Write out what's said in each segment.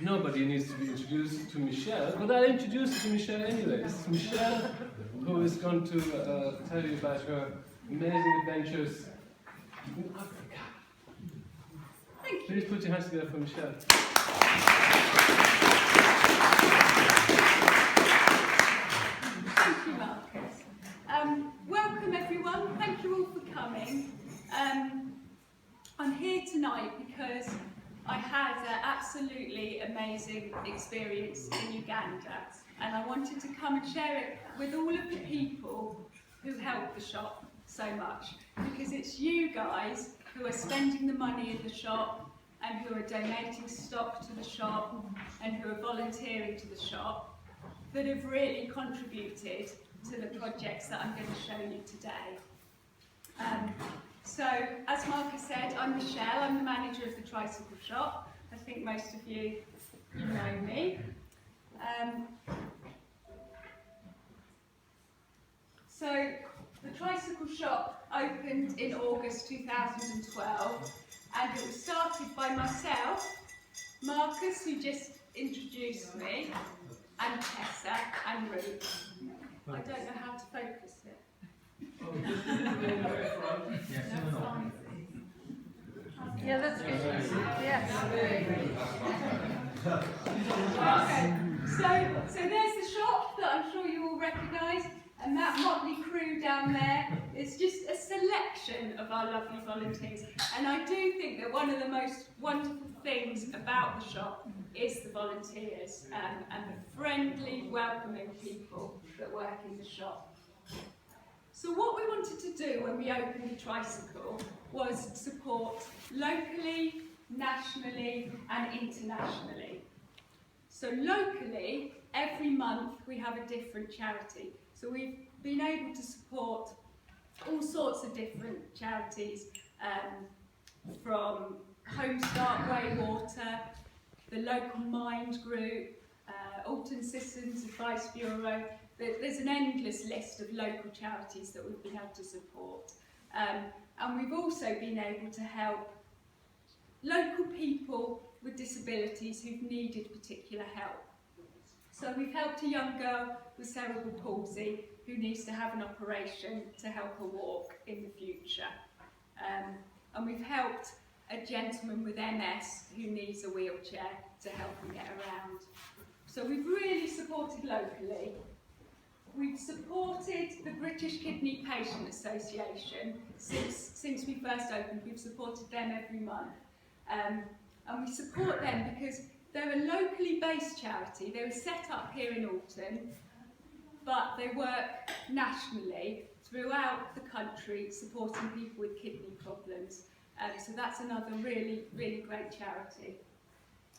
nobody needs to be introduced to Michelle, but I'll introduce you to Michelle anyway. This is Michelle, who is going to tell you about her amazing adventures in Africa. Thank you. Please put your hands together for Michelle. Thank you, Marcus. Welcome everyone, thank you all for coming. I'm here tonight because I had an absolutely amazing experience in Uganda, and I wanted to come and share it with all of the people who help the shop so much, because it's you guys who are spending the money in the shop and who are donating stock to the shop and who are volunteering to the shop that have really contributed to the projects that I'm going to show you today. So, as Marcus said, I'm Michelle, I'm the manager of the tricycle shop. I think most of you know me. So, the tricycle shop opened in August 2012, and it was started by myself, Marcus, who just introduced me, and Tessa and Ruth. I don't know how to focus it. Yeah, that's good. Yes. Okay, so there's the shop that I'm sure you all recognise, and that motley crew down there is just a selection of our lovely volunteers. And I do think that one of the most wonderful things about the shop is the volunteers and the friendly, welcoming people that work in the shop. So what we wanted to do when we opened the tricycle was support locally, nationally and internationally. So locally, every month we have a different charity. So we've been able to support all sorts of different charities, from Home Start Water, the local Mind Group, Alton Systems Advice Bureau. There's an endless list of local charities that we've been able to support. And we've also been able to help local people with disabilities who've needed particular help. So we've helped a young girl with cerebral palsy who needs to have an operation to help her walk in the future. And we've helped a gentleman with MS who needs a wheelchair to help him get around. So we've really supported locally. We've supported the British Kidney Patient Association since we first opened. We've supported them every month. And we support them because they're a locally based charity. They were set up here in Alton, but they work nationally throughout the country supporting people with kidney problems. So that's another really, really great charity.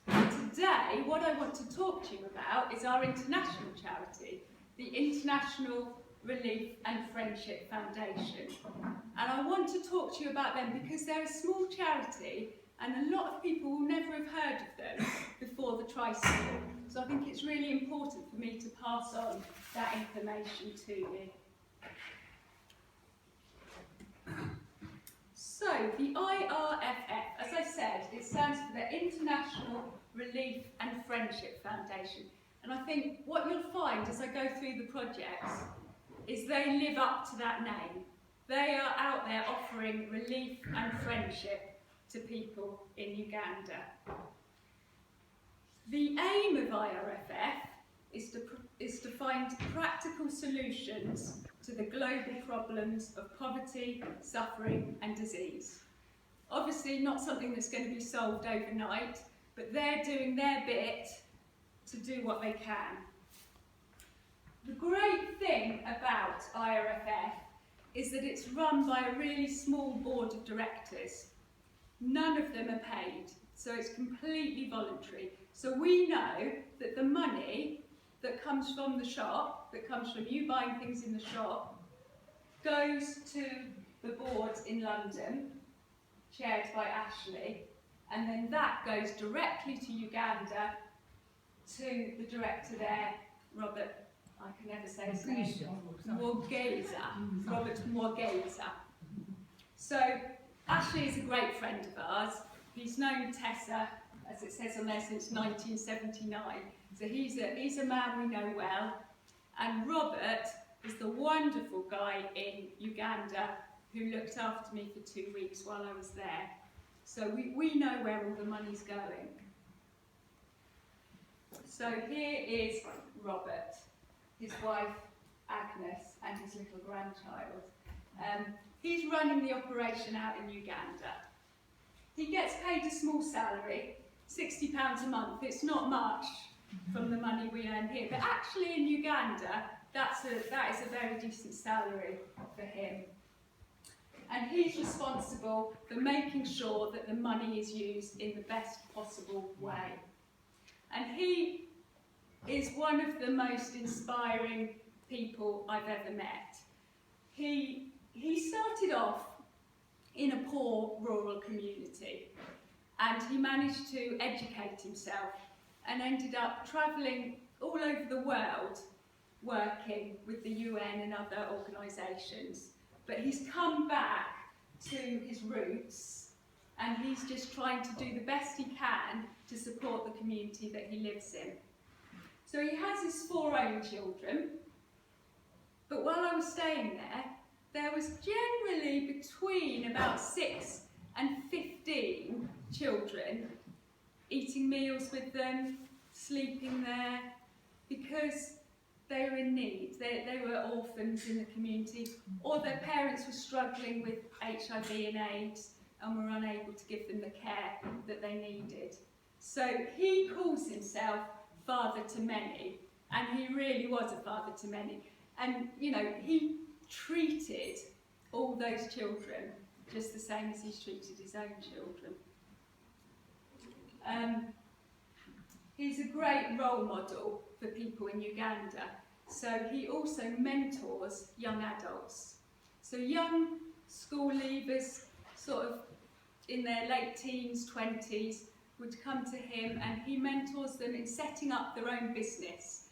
Today, what I want to talk to you about is our international charity, the International Relief and Friendship Foundation. And I want to talk to you about them because they're a small charity and a lot of people will never have heard of them before the tricycle. So I think it's really important for me to pass on that information to you. So, the IRFF, as I said, it stands for the International Relief and Friendship Foundation. And I think what you'll find as I go through the projects is they live up to that name. They are out there offering relief and friendship to people in Uganda. The aim of IRFF is to find practical solutions to the global problems of poverty, suffering and disease. Obviously not something that's going to be solved overnight, but they're doing their bit to do what they can. The great thing about IRFF is that it's run by a really small board of directors. None of them are paid, so it's completely voluntary. So we know that the money that comes from the shop, that comes from you buying things in the shop, goes to the board in London, chaired by Ashley, and then that goes directly to Uganda, to the director there, Robert, I can never say his name, Robert Mwageza. So Ashley is a great friend of ours. He's known Tessa as it says on there, since 1979. So he's a man we know well. And Robert is the wonderful guy in Uganda who looked after me for 2 weeks while I was there. So we know where all the money's going. So here is Robert, his wife Agnes, and his little grandchild. He's running the operation out in Uganda. He gets paid a small salary, £60 a month. It's not much from the money we earn here, but actually in Uganda, that is a very decent salary for him. And he's responsible for making sure that the money is used in the best possible way. And he is one of the most inspiring people I've ever met. He started off in a poor rural community, and he managed to educate himself and ended up travelling all over the world working with the UN and other organisations. But he's come back to his roots, and he's just trying to do the best he can to support the community that he lives in. So he has his 4 own children, but while I was staying there was generally between about 6 and 15 children eating meals with them, sleeping there, because they were in need. They were orphans in the community, or their parents were struggling with HIV and AIDS and were unable to give them the care that they needed. So he calls himself father to many, and he really was a father to many. And, you know, he treated all those children just the same as he's treated his own children. He's a great role model for people in Uganda. So he also mentors young adults. So young school leavers, sort of in their late teens, 20s, would come to him, and he mentors them in setting up their own business,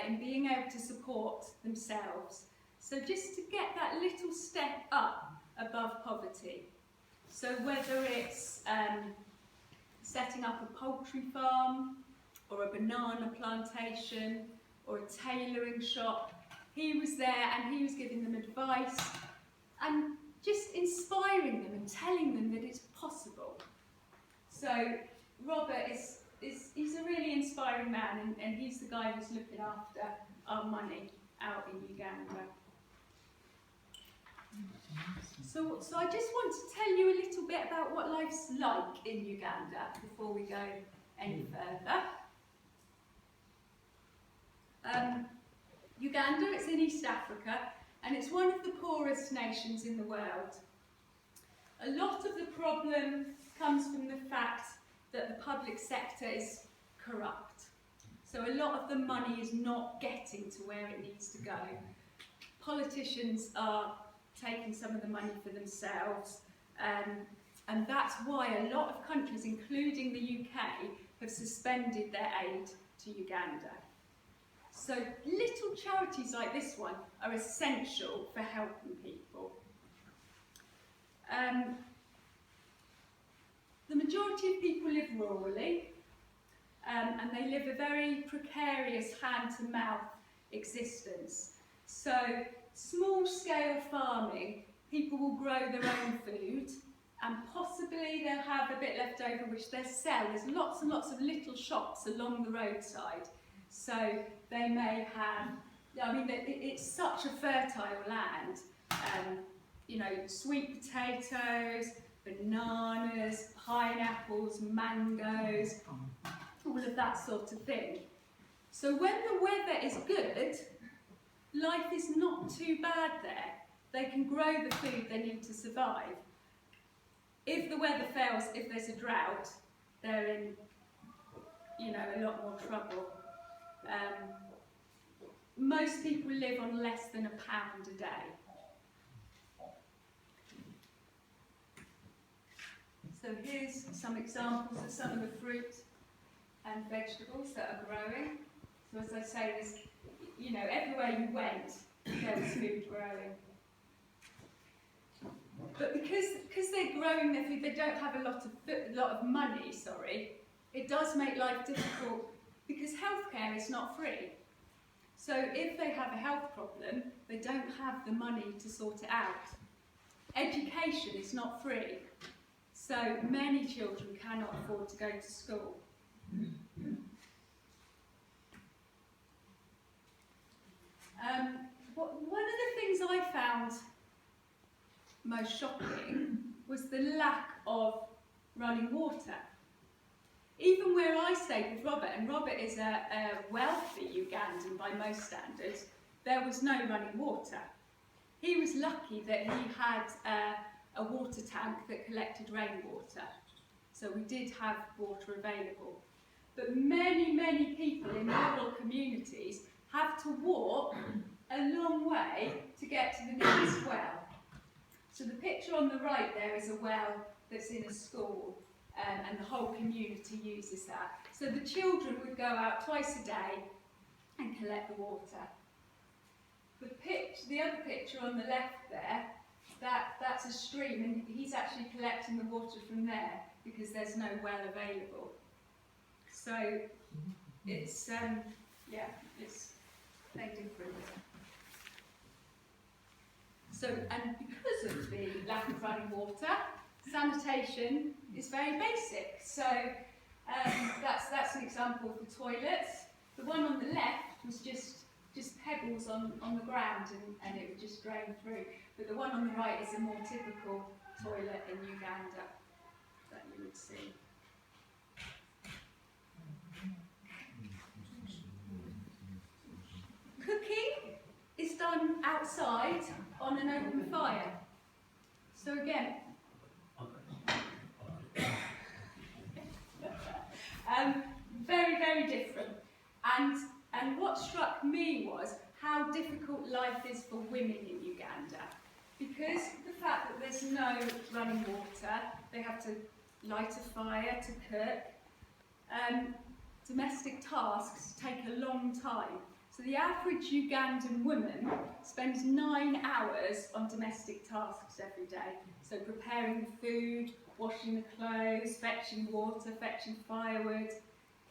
in being able to support themselves. So just to get that little step up above poverty. So whether it's setting up a poultry farm, or a banana plantation, or a tailoring shop, he was there and he was giving them advice and just inspiring them and telling them that it's possible. So Robert he's a really inspiring man, and he's the guy who's looking after our money out in Uganda. So I just want to tell you a little bit about what life's like in Uganda before we go any further. Uganda, it's in East Africa, and it's one of the poorest nations in the world. A lot of the problem comes from the fact that the public sector is corrupt. So a lot of the money is not getting to where it needs to go. Politicians are taking some of the money for themselves, and that's why a lot of countries, including the UK, have suspended their aid to Uganda. So little charities like this one are essential for helping people. The majority of people live rurally, and they live a very precarious hand-to-mouth existence. So small-scale farming, people will grow their own food, and possibly they'll have a bit left over which they'll sell. There's lots and lots of little shops along the roadside. So they may have, I mean, it's such a fertile land, you know, sweet potatoes, bananas, pineapples, mangoes, all of that sort of thing. So when the weather is good, life is not too bad there. They can grow the food they need to survive. If the weather fails, if there's a drought, they're in, you know, a lot more trouble. Most people live on less than £1 a day. So here's some examples of some of the fruit and vegetables that are growing. So as I say, there's, you know, everywhere you went, there was food growing. But because they're growing their food, they don't have a lot of money, it does make life difficult because healthcare is not free. So if they have a health problem, they don't have the money to sort it out. Education is not free. So many children cannot afford to go to school. One of the things I found most shocking was the lack of running water. Even where I stayed with Robert, and Robert is a wealthy Ugandan by most standards, there was no running water. He was lucky that he had a water tank that collected rainwater, so we did have water available. But many, many people in rural communities have to walk a long way to get to the nearest well. So the picture on the right there is a well that's in a school, and the whole community uses that. So the children would go out twice a day and collect the water. The other picture on the left there, that's a stream, and he's actually collecting the water from there because there's no well available. So it's it's very different. So, and because of the lack of running water, sanitation is very basic. So that's an example of the toilets. The one on the left was just pebbles on the ground, and it would just drain through. But the one on the right is a more typical toilet in Uganda that you would see. Cooking is done outside on an open fire. So again, very, very different. And what struck me was how difficult life is for women in Uganda. Because the fact that there's no running water, they have to light a fire to cook. Domestic tasks take a long time. So the average Ugandan woman spends 9 hours on domestic tasks every day. So preparing the food, washing the clothes, fetching water, fetching firewood,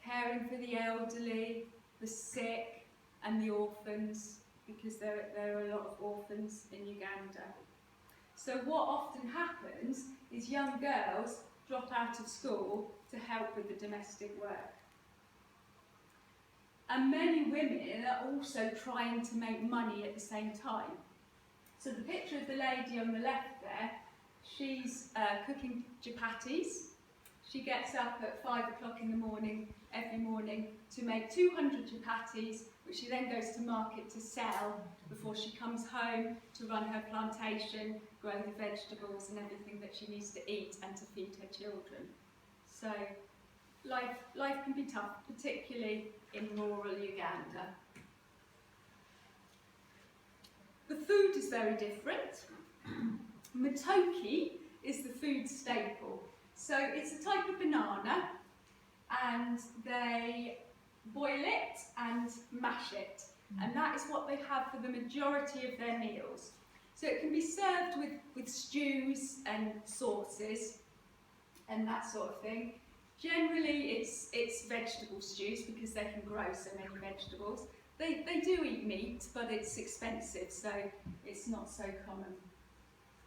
caring for the elderly, the sick and the orphans, because there are a lot of orphans in Uganda. So what often happens is young girls drop out of school to help with the domestic work. And many women are also trying to make money at the same time. So the picture of the lady on the left there, she's cooking chapatis. She gets up at 5 o'clock in the morning, every morning, to make 200 chapatis, which she then goes to market to sell before she comes home to run her plantation, grow the vegetables and everything that she needs to eat and to feed her children. So life can be tough, particularly in rural Uganda. The food is very different. Matoke is the food staple. So it's a type of banana, and they boil it and mash it. And that is what they have for the majority of their meals. So it can be served with stews and sauces and that sort of thing. Generally it's vegetable stews because they can grow so many vegetables. They do eat meat, but it's expensive, so it's not so common.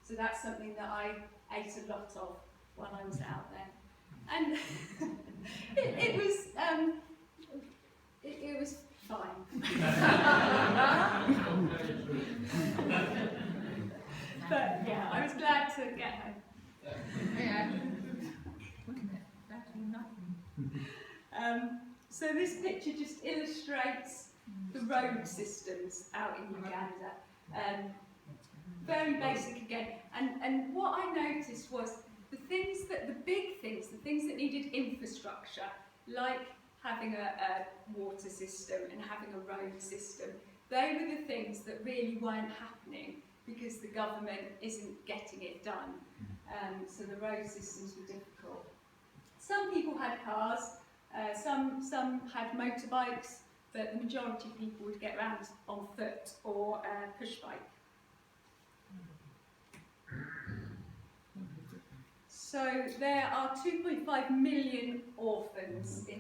So that's something that I ate a lot of while I was out there. And it was fine. But yeah, I was glad to get home. Yeah. So this picture just illustrates the road systems out in Uganda. Very basic again. And what I noticed was the big things that needed infrastructure, like having a water system and having a road system, they were the things that really weren't happening because the government isn't getting it done. So the road systems were difficult. Some people had cars, some had motorbikes, but the majority of people would get around on foot or push bike. So there are 2.5 million orphans in